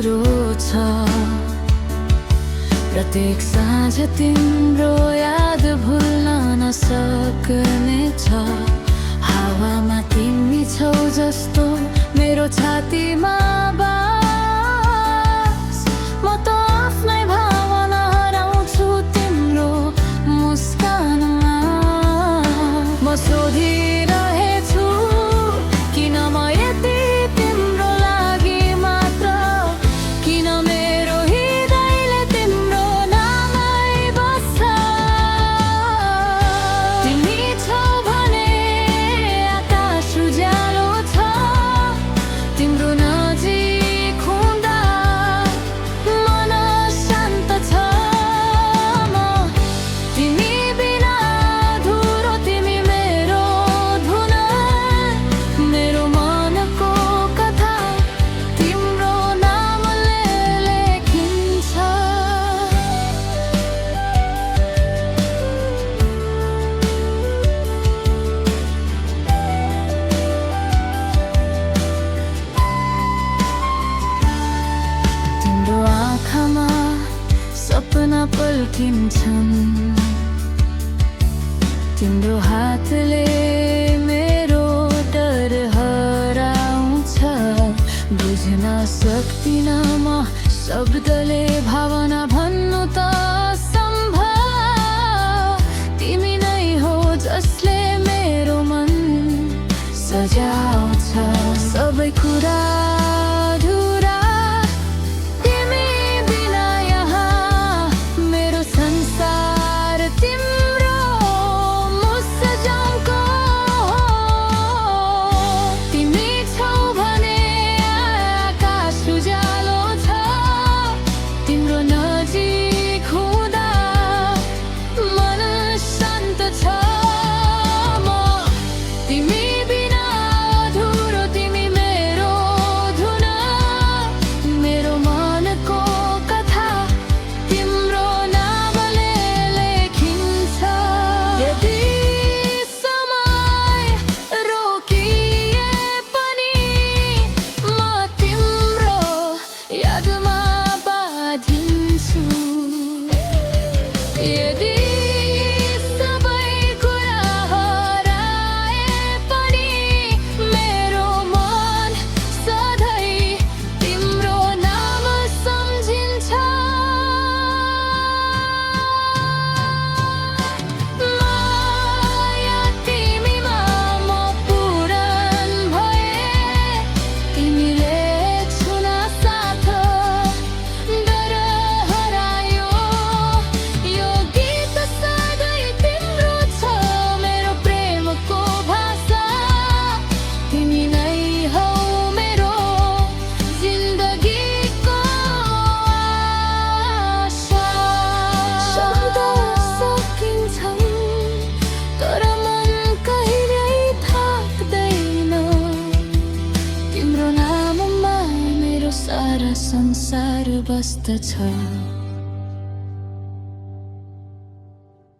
कुरो छ। प्रत्येक साँझ तिम्रो याद भुल्न नसक्ने छ। हावामा तिमी छौ जस्तो मेरो छातीमा बास। म त आफ्नै भावना हराउँछु तिम्रो मुस्कानमा। म सोधिरहेछु किन म यति तिम्रो लागि मात्र, किन मेरो हृदयले तिम्रो नामै बस्छ। तिमी छौ भने आकाश उज्यालो छ। तिम्रो नजिक हुँदा मन शान्त छ। म तिमी बिना अधुरो, तिमी मेरो धुन, मेरो मनको कथा तिम्रो नामले लेखिन्छ। तिम्रो आँखामा सपना पल्किन्छन्। तिम्रो हातले मेरो डर हराउँछ। बुझ्न सक्दिनँ म शब्दले भावना भन्नु त असम्भव। तिमी नै हो जसले मेरो मन सजाउँछ। सबै कुरा अधुरा तिमी बिना यहाँ, मेरो संसार तिम्रो मुस्सजाउँको। तिमी छौ भने आकाश उज्यालो छ। तिम्रो नजिक हुँदा मन शान्त छ। म तिमी बिना अधुरो, तिमी मेरो धुन, मेरो मनको कथा तिम्रो नामले लेखिन्छ। यदि समय रोकिए पनि म तिम्रो यादमा बाँधिन्छु। यदि सबै कुरा हराए पनि मेरो मन सधैँ तिम्रो नाम सम्झिन्छ। माया तिमीमा म पूरण भए। तिमीले छुन साथ डर हरायो। यो गीत सधैँ तिम्रो छ, मेरो प्रेमको भाषा। तिमी नै हौ मेरो जिन्दगीको आशा। शब्द सकिन्छन् तर मन कहिल्यै थाक्दैन। तिम्रो नाममा मेरो सारा संसार बस्दछ।